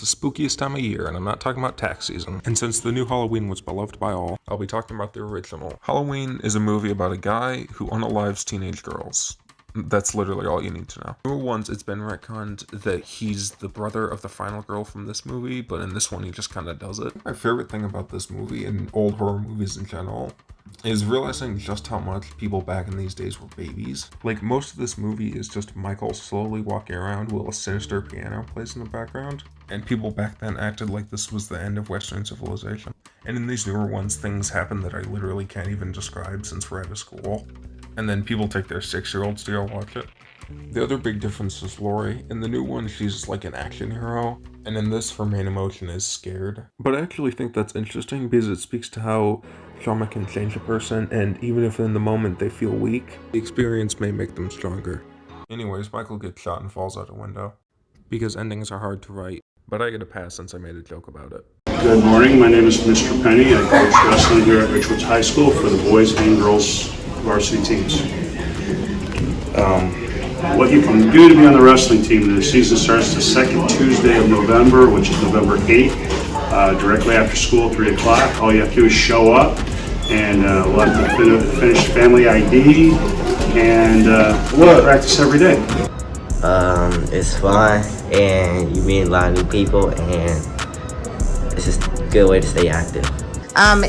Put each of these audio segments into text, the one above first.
the spookiest time of year, and I'm not talking about tax season. And since the new Halloween was beloved by all, I'll be talking about the original. Halloween is a movie about a guy who unalives teenage girls. That's literally all you need to know. Number one, it's been retconned that he's the brother of the final girl from this movie, but in this one he just kind of does it. My favorite thing about this movie, and old horror movies in general, is realizing just how much people back in these days were babies. Like, most of this movie is just Michael slowly walking around while a sinister piano plays in the background, and people back then acted like this was the end of Western civilization. And in these newer ones, things happen that I literally can't even describe since we're out of school. And then people take their 6-year-olds to go watch it. The other big difference is Lori. In the new one, she's like an action hero, and in this, her main emotion is scared. But I actually think that's interesting because it speaks to how trauma can change a person, and even if in the moment they feel weak, the experience may make them stronger. Anyways, Michael gets shot and falls out a window. Because endings are hard to write, but I get a pass since I made a joke about it. Good morning, my name is Mr. Penny. I coach wrestling here at Richwoods High School for the boys and girls varsity teams. What you can do to be on the wrestling team, the season starts the second Tuesday of November, which is November 8th, directly after school, 3 o'clock. All you have to do is show up, and we'll have to finish family ID, and we'll practice every day. It's fun, and you meet a lot of new people, and it's just a good way to stay active.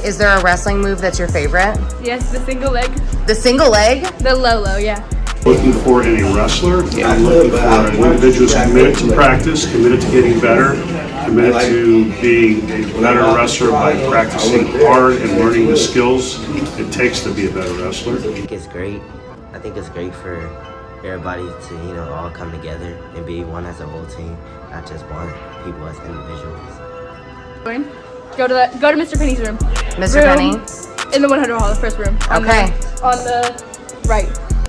Is there a wrestling move that's your favorite? Yes, the single leg. The single leg? The low, yeah. Looking for in a wrestler, I'm looking for an individual who's committed to practice, committed to getting better, committed to being a better wrestler by practicing hard and learning the skills it takes to be a better wrestler. I think it's great. I think it's great for everybody to, all come together and be one as a whole team, not just one people as individuals. Go to Mr. Penny's room. Mr. Penny? In the 100 hall, the first room. Okay. On the right.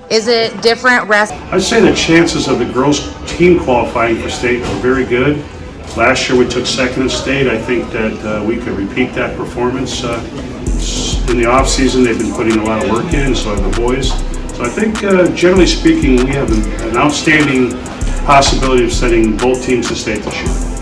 Is it different I'd say the chances of the girls team qualifying for state are very good. Last year we took second in state. I think that we could repeat that performance. In the off season they've been putting a lot of work in, so have the boys. So I think generally speaking we have an outstanding possibility of sending both teams to state this year.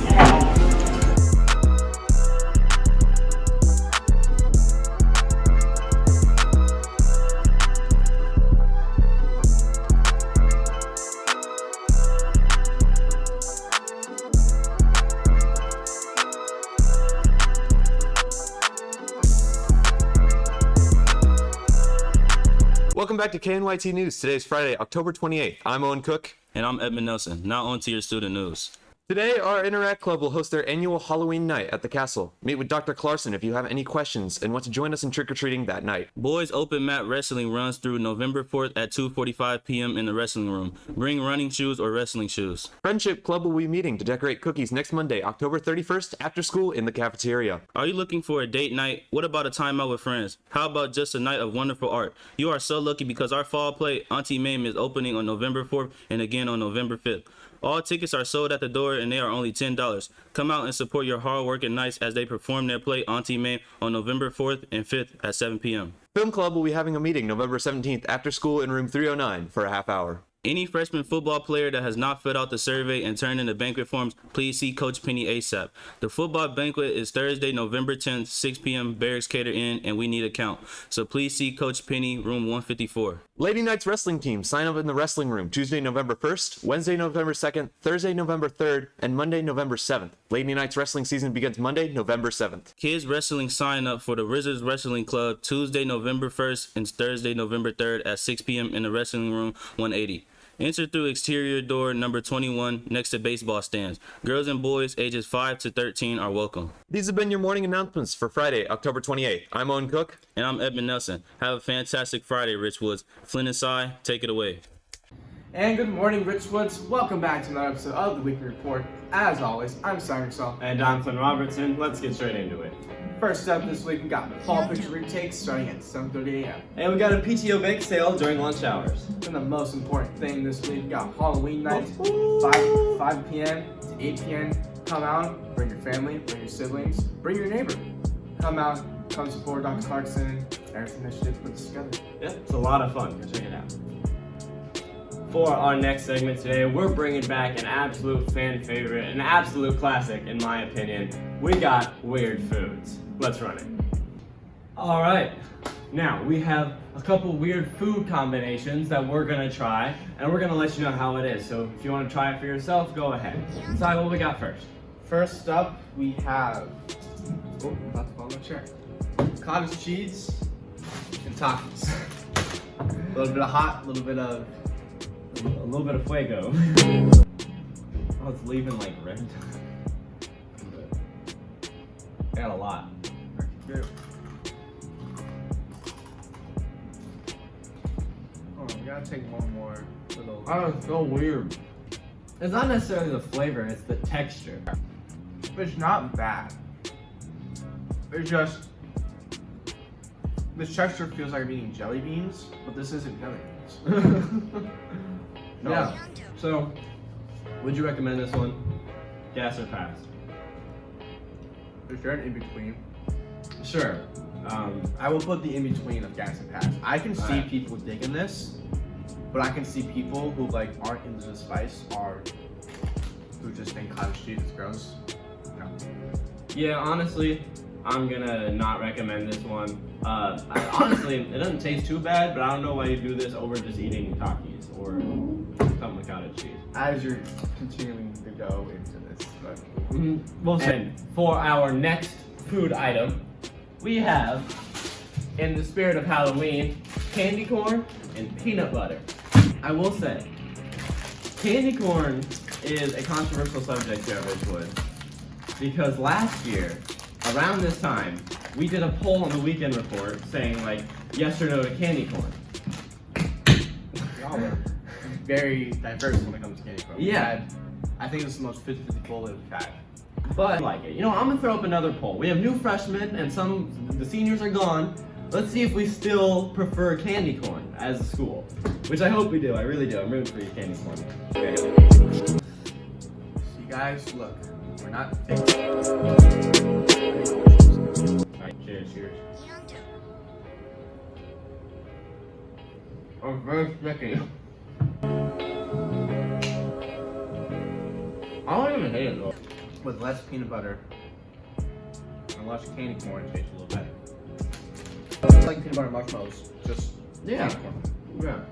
Welcome back to KNYT News. Today's Friday, October 28th. I'm Owen Cook. And I'm Edmund Nelson. Now on to your student news. Today, our Interact Club will host their annual Halloween night at the castle. Meet with Dr. Clarkson if you have any questions and want to join us in trick-or-treating that night. Boys Open Mat Wrestling runs through November 4th at 2:45 p.m. in the wrestling room. Bring running shoes or wrestling shoes. Friendship Club will be meeting to decorate cookies next Monday, October 31st, after school in the cafeteria. Are you looking for a date night? What about a time out with friends? How about just a night of wonderful art? You are so lucky because our fall play, Auntie Mame, is opening on November 4th and again on November 5th. All tickets are sold at the door and they are only $10. Come out and support your hard-working Knights as they perform their play Auntie Mame on November 4th and 5th at 7 p.m. Film Club will be having a meeting November 17th after school in room 309 for a half hour. Any freshman football player that has not filled out the survey and turned in the banquet forms, please see Coach Penny ASAP. The football banquet is Thursday, November 10th, 6 p.m. Barracks Cater Inn, and we need a count. So please see Coach Penny, room 154. Lady Knights wrestling team sign up in the wrestling room Tuesday, November 1st, Wednesday, November 2nd, Thursday, November 3rd, and Monday, November 7th. Lady Knights wrestling season begins Monday, November 7th. Kids wrestling sign up for the Wizards Wrestling Club Tuesday, November 1st and Thursday, November 3rd at 6 p.m. in the wrestling room 180. Enter through exterior door number 21 next to baseball stands. Girls and boys ages 5 to 13 are welcome. These have been your morning announcements for Friday, October 28th. I'm Owen Cook. And I'm Edmund Nelson. Have a fantastic Friday, Richwoods. Flynn and Cy, take it away. And good morning, Richwoods. Welcome back to another episode of the Weekly Report. As always, I'm Simon Saul. And I'm Flynn Robertson. Let's get straight into it. First up this week, we got Fall Picture retakes starting at 7:30 a.m. And we got a PTO bake sale during lunch hours. And the most important thing this week, we got Halloween night, 5 p.m. to 8 p.m. Come out, bring your family, bring your siblings, bring your neighbor. Come out, come support Dr. Clarkson, everything that she did put this together. Yeah, it's a lot of fun. Go check it out. For our next segment today, we're bringing back an absolute fan favorite, an absolute classic in my opinion. We got weird foods. Let's run it. All right. Now, we have a couple weird food combinations that we're gonna try, and we're gonna let you know how it is. So if you wanna try it for yourself, go ahead. Decide what we got first. First up, we have. Oh, I'm about to fall in my chair. Cottage cheese and Takis. A little bit of hot, a little bit of fuego. Oh, it's leaving like red. I got a lot. Oh, we gotta take one more little. Oh, it's so weird. It's not necessarily the flavor, it's the texture. It's not bad. It's just. This texture feels like I'm eating jelly beans, but this isn't jelly beans. Yeah. So, would you recommend this one? Gas or pass? Is there an in between? Sure. I will put the in between of gas and pass. I can see Alright. people digging this, but I can see people who like aren't into the spice or who just think cottage cheese is gross. No. Yeah, honestly, I'm gonna not recommend this one. Honestly, it doesn't taste too bad, but I don't know why you do this over just eating Takis or something with cottage cheese. As you're continuing to go into this, but Well, and for our next food item, we have, in the spirit of Halloween, candy corn and peanut butter. I will say, candy corn is a controversial subject here at Ridgewood because last year, around this time, we did a poll on the Weekend Report saying like yes or no to candy corn. y'all are very diverse when it comes to candy corn. Yeah. I think this is the most 50-50 poll that we've had. But I like it. You know, I'm gonna throw up another poll. We have new freshmen and the seniors are gone. Let's see if we still prefer candy corn as a school. Which I hope we do. I really do. I'm rooting for you, candy corn. So you guys, look, we're not. Alright, cheers, cheers. Oh, very sticky. I don't even hate it though. With less peanut butter and less candy corn, it tastes a little better. It's like peanut butter marshmallows, just Yeah. candy corn. Yeah.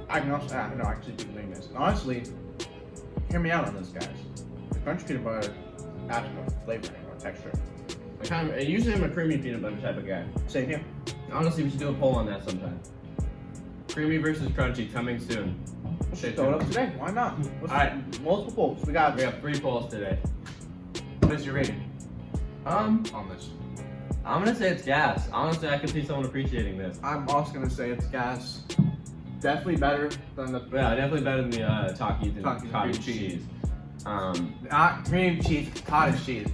I can also, no, I actually keep doing this. And honestly, hear me out on this, guys. The crunchy peanut butter adds more flavor and more texture. Usually I'm a creamy peanut butter type of guy. Same here. Honestly, we should do a poll on that sometime. Creamy versus crunchy coming soon. Stay Throw it tuned. up today. Why not? Alright. Multiple polls. We got. We have 3 polls today. What is your rating Um, on this? I'm gonna say it's gas. Honestly, I can see someone appreciating this. I'm also gonna say it's gas. Definitely better than the. Yeah, definitely better than the Takis and Takis and cottage cream cheese. Not cream cheese, cottage cheese.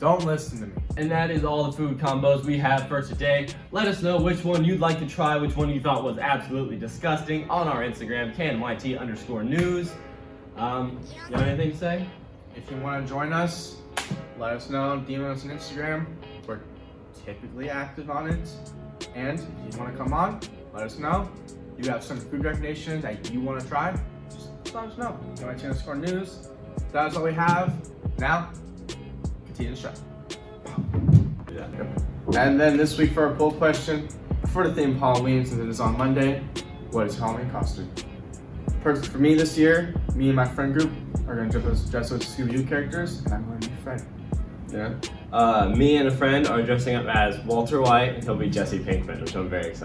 Don't listen to me. And that is all the food combos we have for today. Let us know which one you'd like to try, which one you thought was absolutely disgusting on our Instagram, KNYT_news. You have anything to say? If you want to join us, let us know. DM us on Instagram. We're typically active on it. And if you want to come on, let us know. You have some food recommendations that you want to try, just let us know. KNYT_news. That's all we have. Now, continue the show. Yeah. And then this week for our poll question, for the theme of Halloween, since it is on Monday, what is Halloween costume? For me this year, me and my friend group are going to dress as Scooby-Doo characters, and I'm going to be Fred. Yeah. Me and a friend are dressing up as Walter White, and he'll be Jesse Pinkman, which I'm very excited.